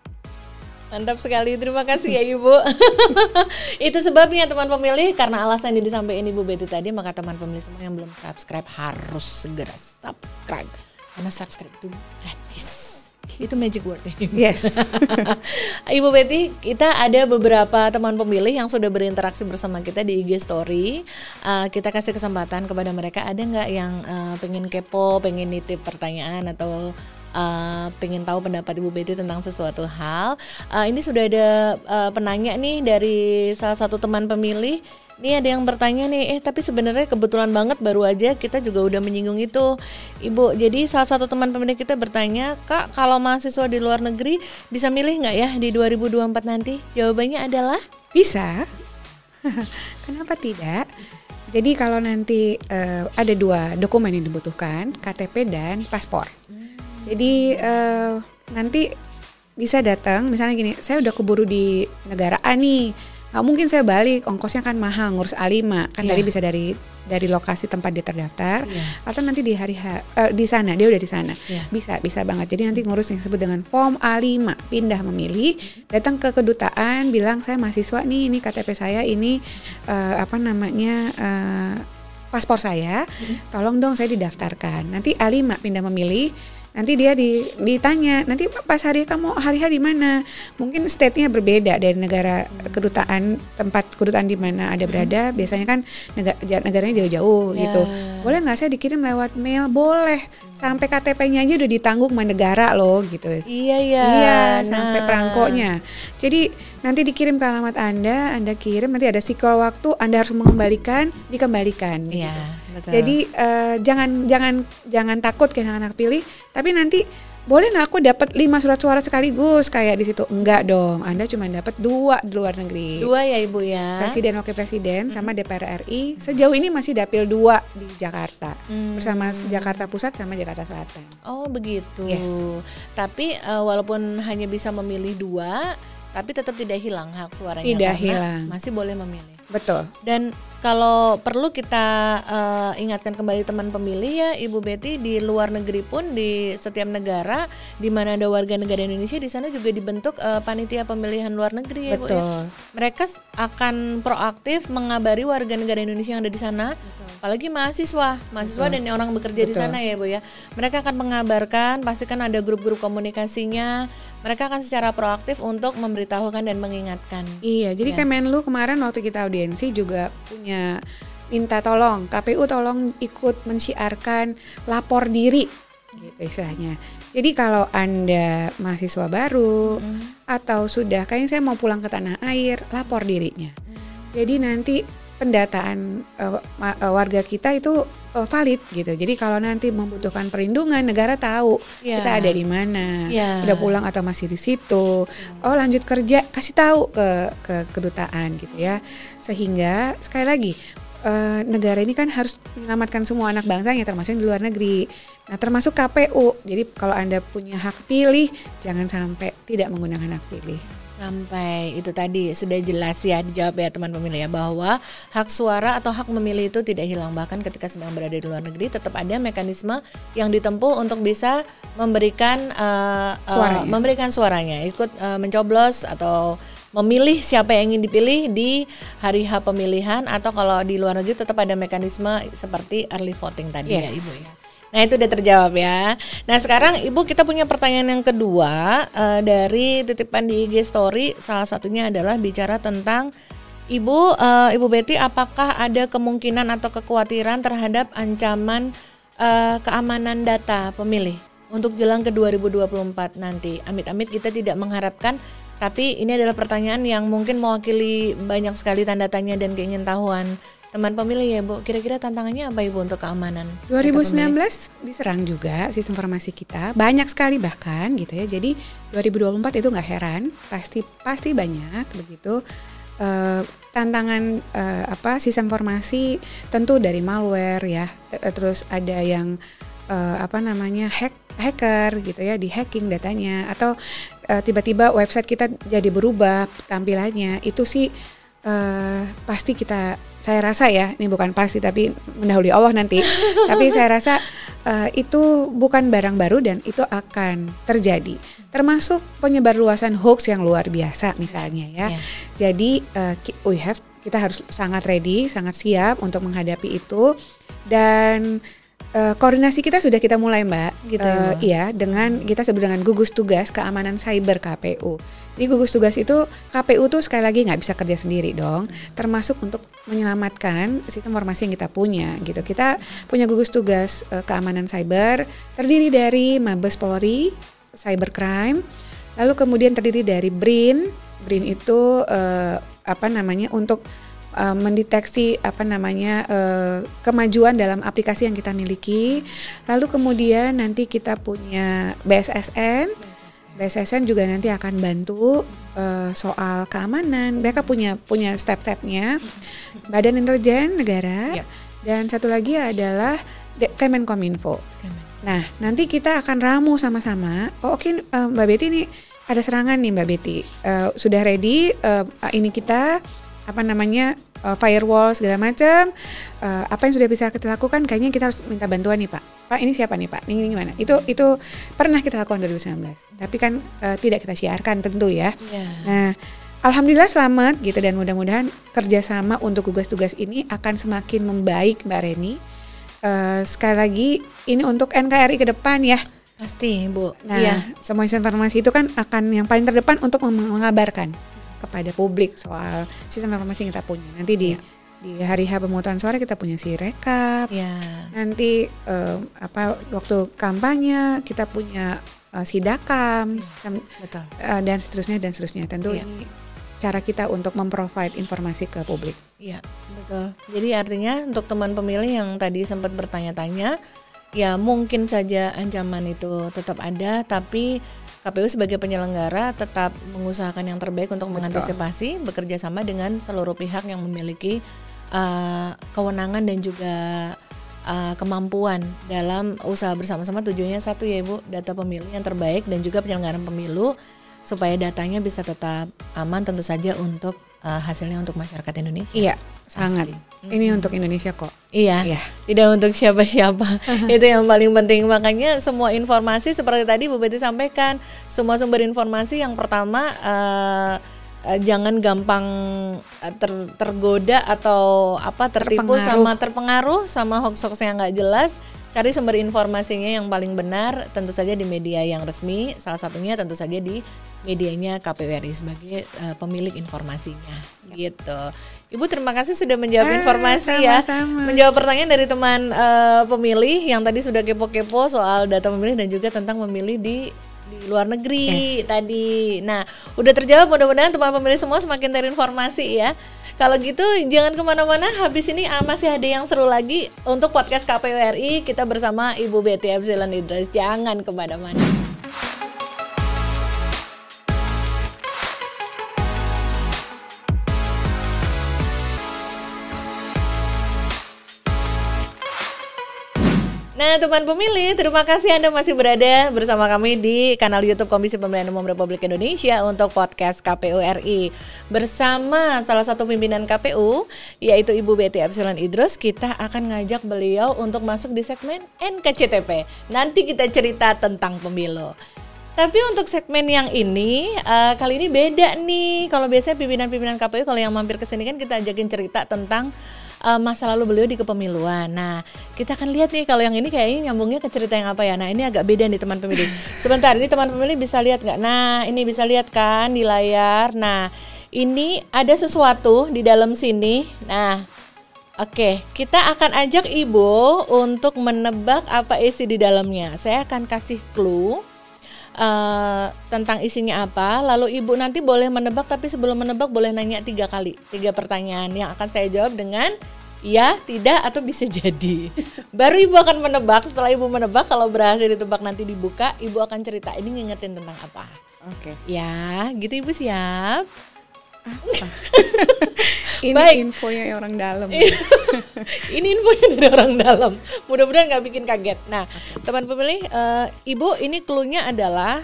Mantap sekali, terima kasih ya Ibu. Itu sebabnya teman pemilih, karena alasan yang disampaikan Ibu Betty tadi, maka teman pemilih semua yang belum subscribe harus segera subscribe. Karena subscribe itu gratis. Itu magic word ya. Yes. Ibu Betty, kita ada beberapa teman pemilih yang sudah berinteraksi bersama kita di IG Story. Kita kasih kesempatan kepada mereka, ada nggak yang pengen kepo, pengen nitip pertanyaan atau pengen tahu pendapat Ibu Betty tentang sesuatu hal. Ini sudah ada penanya nih dari salah satu teman pemilih. Ini ada yang bertanya nih, tapi sebenarnya kebetulan banget baru aja kita juga udah menyinggung itu, Ibu. Jadi salah satu teman pemilih kita bertanya, Kak, kalau mahasiswa di luar negeri bisa milih nggak ya di 2024 nanti? Jawabannya adalah bisa. Kenapa tidak? Jadi kalau nanti ada 2 dokumen yang dibutuhkan, KTP dan paspor. Jadi nanti bisa datang, misalnya gini, saya udah keburu di negara A nih. Nggak mungkin saya balik, ongkosnya kan mahal, ngurus A5 kan tadi bisa dari lokasi tempat dia terdaftar, atau nanti di hari di sana dia udah di sana, bisa banget. Jadi nanti ngurus yang disebut dengan form A5, pindah memilih, datang ke kedutaan, bilang saya mahasiswa nih, ini KTP saya, ini paspor saya, tolong dong saya didaftarkan. Nanti A5 pindah memilih. Nanti dia ditanya, nanti pas kamu hari-hari di mana? Mungkin state-nya berbeda dari negara kedutaan, tempat kedutaan di mana ada berada. Biasanya kan negaranya jauh-jauh gitu. Boleh nggak saya dikirim lewat mail? Boleh. Sampai KTP-nya aja udah ditanggung sama negara loh gitu. Iya, sampai perangkonya. Jadi nanti dikirim ke alamat Anda kirim, nanti ada sikol waktu, Anda harus dikembalikan. Iya, gitu. betul. Jadi jangan takut kehilangan hak pilih, tapi nanti boleh nggak aku dapat 5 surat suara sekaligus kayak di situ? Enggak dong, Anda cuma dapat 2 di luar negeri. 2 ya Ibu ya. Presiden, Wakil Presiden sama DPR RI. Sejauh ini masih dapil 2 di Jakarta bersama Jakarta Pusat sama Jakarta Selatan. Oh begitu. Yes. Tapi walaupun hanya bisa memilih 2, tapi tetap tidak hilang hak suaranya. Tidak hilang. Masih boleh memilih. Betul. Dan kalau perlu kita ingatkan kembali teman pemilih ya Ibu Betty, di luar negeri pun di setiap negara di mana ada warga negara Indonesia, di sana juga dibentuk panitia pemilihan luar negeri ya Bu ya. Mereka akan proaktif mengabari warga negara Indonesia yang ada di sana. Apalagi mahasiswa dan orang bekerja di sana ya Bu ya. Mereka akan mengabarkan, pastikan ada grup-grup komunikasinya. Mereka akan secara proaktif untuk memberitahukan dan mengingatkan. Iya, jadi Kemenlu kemarin waktu kita audiensi juga punya minta tolong KPU tolong ikut mensiarkan lapor diri gitu istilahnya. Jadi kalau Anda mahasiswa baru atau sudah kayaknya saya mau pulang ke tanah air, lapor dirinya. Jadi nanti pendataan warga kita itu valid gitu. Jadi kalau nanti membutuhkan perlindungan, negara tahu kita ada di mana, udah pulang atau masih di situ. Oh lanjut kerja, kasih tahu ke kedutaan gitu ya. Sehingga sekali lagi negara ini kan harus menyelamatkan semua anak bangsanya termasuk di luar negeri. Nah termasuk KPU. Jadi kalau Anda punya hak pilih, jangan sampai tidak menggunakan hak pilih. Sampai itu tadi sudah jelas ya dijawab ya teman pemilih ya, bahwa hak suara atau hak memilih itu tidak hilang, bahkan ketika sedang berada di luar negeri tetap ada mekanisme yang ditempuh untuk bisa memberikan suaranya, ikut mencoblos atau memilih siapa yang ingin dipilih di hari H pemilihan, atau kalau di luar negeri tetap ada mekanisme seperti early voting tadi ya Ibu ya. Nah itu udah terjawab ya. Nah sekarang Ibu kita punya pertanyaan yang kedua dari titipan di IG Story. Salah satunya adalah bicara tentang Ibu Betty, apakah ada kemungkinan atau kekhawatiran terhadap ancaman keamanan data pemilih untuk jelang ke 2024 nanti? Amit-amit kita tidak mengharapkan, tapi ini adalah pertanyaan yang mungkin mewakili banyak sekali tanda tanya dan keingintahuan teman pemilih ya Bu. Kira-kira tantangannya apa Ibu untuk keamanan? 2019 diserang juga sistem informasi kita, banyak sekali bahkan gitu ya. Jadi 2024 itu nggak heran, pasti banyak begitu tantangan sistem informasi, tentu dari malware ya, terus ada yang hacker gitu ya, di hacking datanya, atau tiba-tiba website kita jadi berubah tampilannya. Itu sih pasti saya rasa ya, ini bukan pasti tapi mendahului Allah nanti. Tapi saya rasa itu bukan barang baru dan itu akan terjadi. Termasuk penyebarluasan hoax yang luar biasa misalnya ya. Jadi kita harus sangat ready, sangat siap untuk menghadapi itu. Dan Koordinasi kita sudah kita mulai, Mbak. Gitu ya, Bu? Iya, dengan kita sebut dengan gugus tugas keamanan cyber KPU. Jadi gugus tugas itu KPU tuh sekali lagi nggak bisa kerja sendiri dong, termasuk untuk menyelamatkan sistem informasi yang kita punya gitu. Kita punya gugus tugas keamanan cyber terdiri dari Mabes Polri, Cybercrime, lalu kemudian terdiri dari BRIN. BRIN itu untuk mendeteksi kemajuan dalam aplikasi yang kita miliki. Lalu kemudian nanti kita punya BSSN juga nanti akan bantu soal keamanan. Mereka punya step-stepnya. Badan Intelijen Negara. Dan satu lagi adalah Kemenkominfo. Nah, nanti kita akan ramu sama-sama. Oke, Mbak Betty, ini ada serangan nih, Mbak Betty. Sudah ready ini kita firewall segala macam, apa yang sudah bisa kita lakukan, kayaknya kita harus minta bantuan nih, Pak ini siapa nih, Pak, ini gimana, itu pernah kita lakukan 2019, tapi kan tidak kita siarkan tentu ya. Nah, alhamdulillah selamat gitu, dan mudah-mudahan kerjasama untuk gugus tugas ini akan semakin membaik, Mbak Reni. Sekali lagi ini untuk NKRI ke depan ya. Pasti, Bu. Nah, semua informasi itu kan akan yang paling terdepan untuk mengabarkan kepada publik soal sistem informasi yang kita punya. Nanti di hari H pemungutan suara kita punya Sirekap. Nanti waktu kampanye kita punya Sidakam, betul. Dan seterusnya. Tentu ini cara kita untuk memprovide informasi ke publik. Iya, betul. Jadi artinya untuk teman pemilih yang tadi sempat bertanya-tanya, ya mungkin saja ancaman itu tetap ada, tapi KPU sebagai penyelenggara tetap mengusahakan yang terbaik untuk mengantisipasi, bekerja sama dengan seluruh pihak yang memiliki kewenangan dan juga kemampuan dalam usaha bersama-sama. Tujuannya satu ya, Ibu, data pemilih yang terbaik dan juga penyelenggaraan pemilu supaya datanya bisa tetap aman, tentu saja untuk hasilnya untuk masyarakat Indonesia. Iya, sangat. Ini untuk Indonesia kok. Iya. Tidak untuk siapa-siapa. Itu yang paling penting. Makanya semua informasi seperti tadi Bu Betty sampaikan, semua sumber informasi yang pertama jangan gampang tergoda atau tertipu terpengaruh sama hoax-hoax yang nggak jelas. Cari sumber informasinya yang paling benar, tentu saja di media yang resmi, salah satunya tentu saja di medianya KPU RI sebagai pemilik informasinya, gitu. Ibu terima kasih sudah menjawab informasi sama-sama. Menjawab pertanyaan dari teman pemilih yang tadi sudah kepo-kepo soal data pemilih dan juga tentang memilih di luar negeri tadi. Nah, udah terjawab, mudah-mudahan teman pemilih semua semakin terinformasi ya. Kalau gitu jangan kemana-mana, habis ini masih ada yang seru lagi untuk podcast KPU RI. Kita bersama Ibu Betty Epsilon Idrus, jangan kemana-mana. Nah, teman pemilih, terima kasih Anda masih berada bersama kami di kanal YouTube Komisi Pemilihan Umum Republik Indonesia untuk podcast KPU RI. Bersama salah satu pimpinan KPU, yaitu Ibu Betty Epsilon Idrus, kita akan ngajak beliau untuk masuk di segmen NKCTP. Nanti kita cerita tentang pemilu. Tapi untuk segmen yang ini, kali ini beda nih. Kalau biasanya pimpinan-pimpinan KPU kalau yang mampir ke sini kan kita ajakin cerita tentang masa lalu beliau di kepemiluan. Nah, kita akan lihat nih kalau yang ini kayaknya nyambungnya ke cerita yang apa ya. Nah, ini agak beda nih teman pemilih. Sebentar, ini teman pemilih bisa lihat nggak? Nah, ini bisa lihat kan di layar. Nah, ini ada sesuatu di dalam sini. Nah, oke, kita akan ajak Ibu untuk menebak apa isi di dalamnya. Saya akan kasih clue tentang isinya apa, lalu Ibu nanti boleh menebak, tapi sebelum menebak boleh nanya 3 kali, 3 pertanyaan yang akan saya jawab dengan ya, tidak, atau bisa jadi. Baru Ibu akan menebak. Setelah Ibu menebak, kalau berhasil ditebak nanti dibuka, Ibu akan cerita ini ngingetin tentang apa. Oke. Ya, gitu Ibu siap? Apa? Ini baik. Infonya orang dalam. Ini infonya dari orang dalam. Mudah-mudahan nggak bikin kaget. Nah, teman pemilih, Ibu, ini clue-nya adalah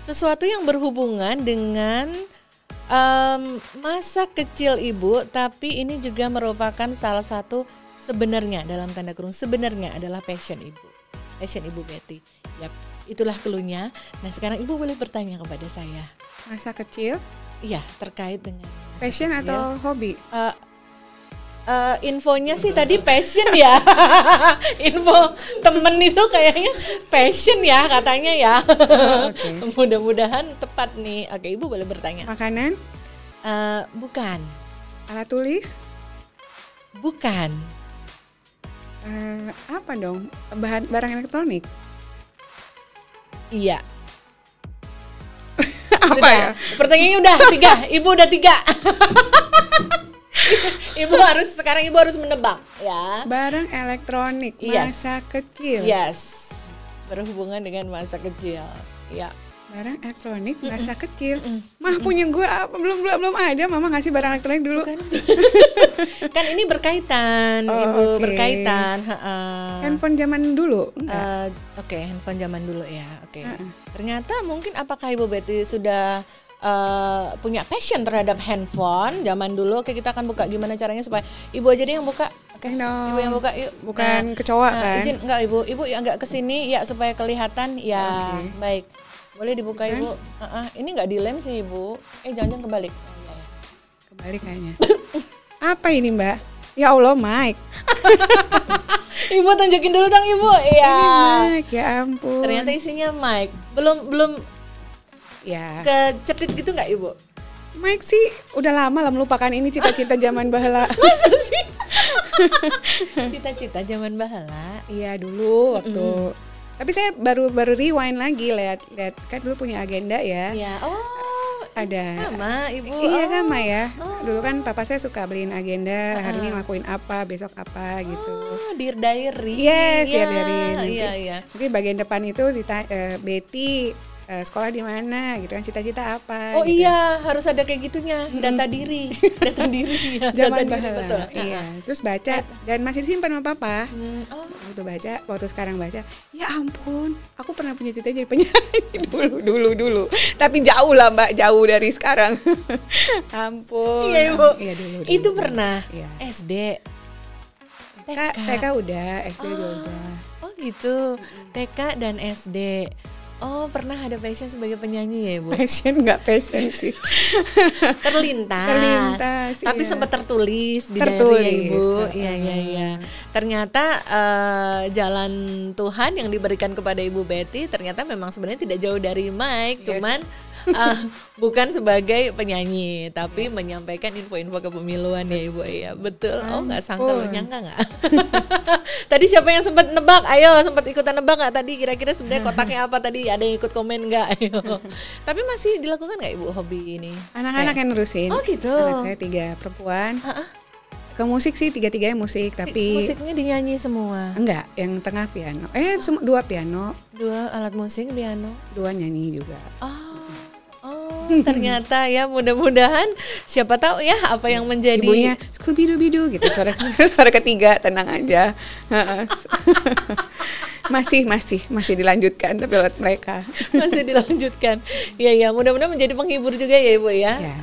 sesuatu yang berhubungan dengan masa kecil Ibu, tapi ini juga merupakan salah satu sebenarnya dalam tanda kurung sebenarnya adalah passion Ibu Betty. Yap, itulah clue-nya. Nah, sekarang Ibu boleh bertanya kepada saya. Masa kecil? Iya, terkait dengan passion atau hobi? infonya sih tadi passion ya. Info temen itu kayaknya passion ya katanya ya. Okay. Mudah-mudahan tepat nih. Oke, Ibu boleh bertanya. Makanan? Bukan. Alat tulis? Bukan. Apa dong? Barang elektronik? Iya. Apa Sudah. ya? Pertanyaannya udah 3. Ibu udah 3. Ibu harus menebak ya. Barang elektronik Yes. masa kecil. Yes. Berhubungan dengan masa kecil. Ya. Barang elektronik masa kecil. Mah punya gue apa? Belum ada. Mama ngasih barang elektronik dulu. Kan ini berkaitan, Oh, Ibu, oke. berkaitan. Handphone zaman dulu. Enggak. Oke, handphone zaman dulu ya. Oke. Ternyata mungkin apakah Ibu Betty sudah punya passion terhadap handphone zaman dulu? Oke, kita akan buka gimana caranya supaya Ibu aja deh yang buka. Oke, No. Ibu yang buka yuk. Bukan kecoa kan? Izin enggak Ibu agak kesini ya supaya kelihatan ya. Oke. Baik. Boleh dibuka Bisa? Ibu. Ini enggak dilem sih Ibu. Jangan kebalik. Kembali kayaknya. Apa ini Mbak? Ya Allah, mic. Ibu tunjukin dulu dong Ibu. Iya. Mic, ya ampun. Ternyata isinya mic. Belum Ya. kecetit gitu nggak Ibu? Mic sih udah lama lah melupakan ini cita-cita zaman baheula. Masa sih? Cita-cita zaman bahala. Iya dulu waktu. Tapi saya baru rewind lagi lihat kan dulu punya agenda ya. Ya, Ada. sama Ibu. Iya sama ya. Dulu kan papa saya suka beliin agenda, hari ini ngelakuin apa, besok apa gitu. Dear Diary. Yes, ya, Dear Diary. Iya. Jadi bagian depan itu Betty sekolah di mana gitu kan, cita-cita apa Oh gitu. iya, harus ada kayak gitunya. Data diri. Data diri ya. Zaman data diri, baheula. betul. Iya. Terus baca dan masih disimpan sama papa. Oh, Waktu sekarang baca, ya ampun, aku pernah punya cita jadi penyanyi dulu. Tapi jauh lah Mbak, jauh dari sekarang. Ampun. iya Ibu. Iya dulu. Itu pernah. Iya. SD. TK udah, SD juga udah. Oh gitu. TK dan SD. Oh, pernah ada passion sebagai penyanyi ya, Ibu? Passion nggak passion sih. Terlintas. Tapi iya. sempat tertulis di Tertulis, diary ya, Ibu. Iya. Ternyata jalan Tuhan yang diberikan kepada Ibu Betty ternyata memang sebenarnya tidak jauh dari Mike, Yes. cuman bukan sebagai penyanyi, tapi menyampaikan info-info kepemiluan ya Ibu ya. Betul. Oh, nggak sangka loh, nyangka nggak? Tadi siapa yang sempat nebak? Ayo, sempat ikutan nebak nggak tadi? Kira-kira sebenarnya kotaknya apa tadi? Ada yang ikut komen nggak? Ayo. Tapi masih dilakukan nggak Ibu hobi ini? Anak-anak yang nerusin. Oh gitu. Anak saya 3 perempuan. Ke musik sih 3-3 musik, tapi musiknya dinyanyi semua. enggak, yang tengah piano. 2 piano, 2 alat musik, piano. 2 nyanyi juga. Oh, ternyata ya, mudah-mudahan siapa tahu ya apa yang menjadi Ibunya Scooby-Doo gitu, suara ketiga, tenang aja. masih dilanjutkan tapi lewat mereka. masih dilanjutkan. Ya, mudah-mudahan menjadi penghibur juga ya Ibu ya. Ya.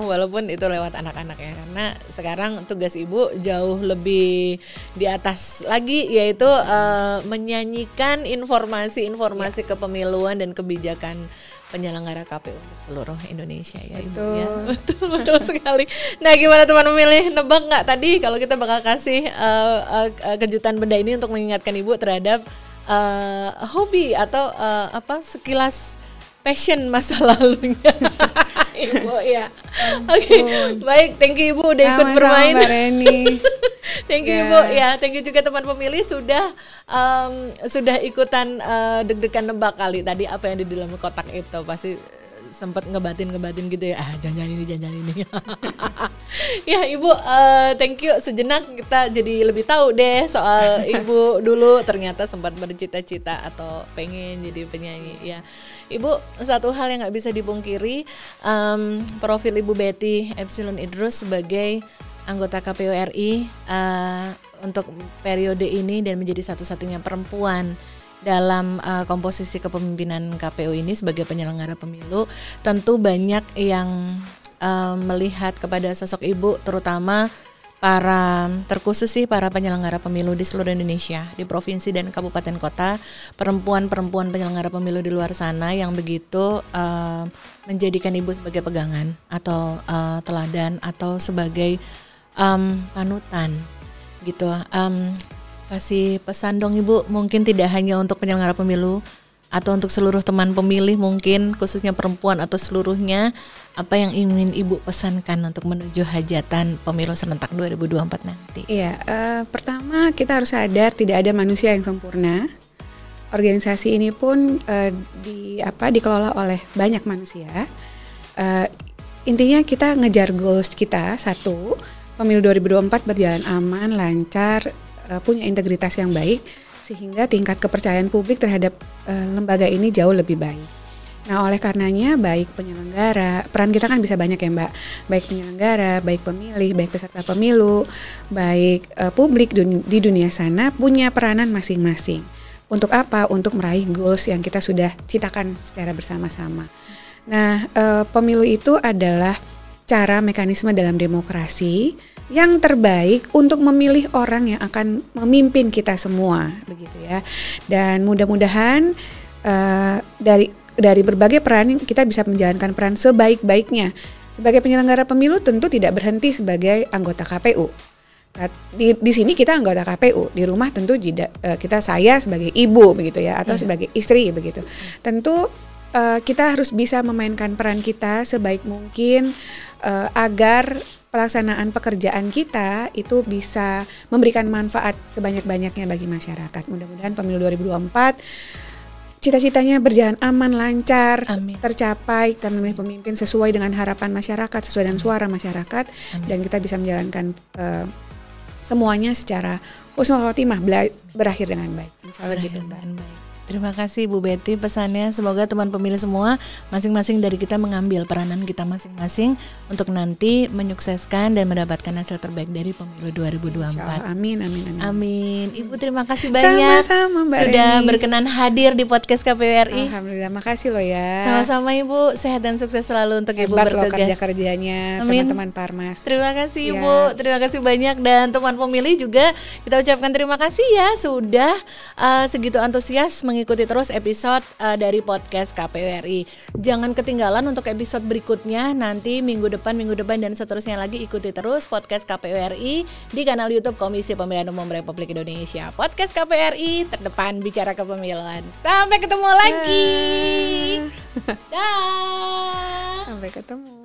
Walaupun itu lewat anak-anak ya, karena sekarang tugas Ibu jauh lebih di atas lagi, yaitu menyanyikan informasi kepemiluan dan kebijakan penyelenggara KPU untuk seluruh Indonesia ya Ibu ya. Betul sekali. Nah, gimana teman pemilih, nebak nggak tadi kalau kita bakal kasih kejutan benda ini untuk mengingatkan Ibu terhadap hobi atau sekilas passion masa lalunya Ibu ya. Oke, baik, thank you Ibu udah ikut bermain. Mbak Reni. Thank you Ibu ya, thank you juga teman pemilih sudah ikutan deg-degan nebak kali tadi apa yang di dalam kotak itu, pasti sempat ngebatin gitu ya, jangan ini. Ya Ibu, thank you, sejenak kita jadi lebih tahu deh soal Ibu dulu ternyata sempat bercita-cita atau pengen jadi penyanyi ya. Ibu, satu hal yang nggak bisa dipungkiri, profil Ibu Betty Epsilon Idrus sebagai anggota KPU RI untuk periode ini dan menjadi satu-satunya perempuan dalam komposisi kepemimpinan KPU ini sebagai penyelenggara pemilu, tentu banyak yang melihat kepada sosok Ibu, terutama terkhusus sih para penyelenggara pemilu di seluruh Indonesia, di provinsi dan kabupaten kota, perempuan penyelenggara pemilu di luar sana yang begitu menjadikan Ibu sebagai pegangan atau teladan atau sebagai panutan gitu. Kasih pesan dong Ibu, mungkin tidak hanya untuk penyelenggara pemilu atau untuk seluruh teman pemilih, mungkin khususnya perempuan atau seluruhnya, apa yang ingin Ibu pesankan untuk menuju hajatan pemilu serentak 2024 nanti? Iya, pertama kita harus sadar tidak ada manusia yang sempurna. Organisasi ini pun dikelola oleh banyak manusia. Intinya kita ngejar goals kita, satu, pemilu 2024 berjalan aman, lancar, punya integritas yang baik, sehingga tingkat kepercayaan publik terhadap lembaga ini jauh lebih baik. Nah, oleh karenanya baik penyelenggara, peran kita kan bisa banyak ya Mbak, baik penyelenggara, baik pemilih, baik peserta pemilu, baik publik di dunia sana punya peranan masing-masing. Untuk apa? Untuk meraih goals yang kita sudah ciptakan secara bersama-sama. Nah, pemilu itu adalah cara mekanisme dalam demokrasi yang terbaik untuk memilih orang yang akan memimpin kita semua, begitu ya. Dan mudah-mudahan dari berbagai peran kita bisa menjalankan peran sebaik-baiknya. Sebagai penyelenggara pemilu tentu tidak berhenti sebagai anggota KPU. Di sini kita anggota KPU, di rumah tentu saya sebagai ibu begitu ya, atau sebagai istri begitu. Tentu kita harus bisa memainkan peran kita sebaik mungkin agar pelaksanaan pekerjaan kita itu bisa memberikan manfaat sebanyak-banyaknya bagi masyarakat. Mudah-mudahan pemilu 2024 cita-citanya berjalan aman, lancar, Amin. Tercapai, kita memilih pemimpin sesuai dengan harapan masyarakat, sesuai dengan suara masyarakat. Amin. Dan kita bisa menjalankan semuanya secara husnul khotimah, berakhir dengan baik. Insya Allah gitu, Mbak. Terima kasih Bu Betty pesannya. Semoga teman pemilih semua masing-masing dari kita mengambil peranan kita masing-masing untuk nanti menyukseskan dan mendapatkan hasil terbaik dari pemilu 2024. Amin. Amin. Ibu terima kasih banyak. Sama-sama Mbak sudah Reni. berkenan hadir di podcast KPU RI. Alhamdulillah, makasih loh ya. Sama-sama Ibu, sehat dan sukses selalu untuk Ibu Hebat bertugas. Hebat loh kerja-kerjanya teman-teman Parmas. Terima kasih Ibu, terima kasih banyak, dan teman pemilih juga kita ucapkan terima kasih ya sudah segitu antusias mengikuti terus episode dari podcast KPU RI. Jangan ketinggalan untuk episode berikutnya nanti minggu depan dan seterusnya lagi. Ikuti terus podcast KPU RI di kanal YouTube Komisi Pemilihan Umum Republik Indonesia. Podcast KPU RI terdepan bicara kepemiluan. Sampai ketemu lagi. Dah. Sampai ketemu.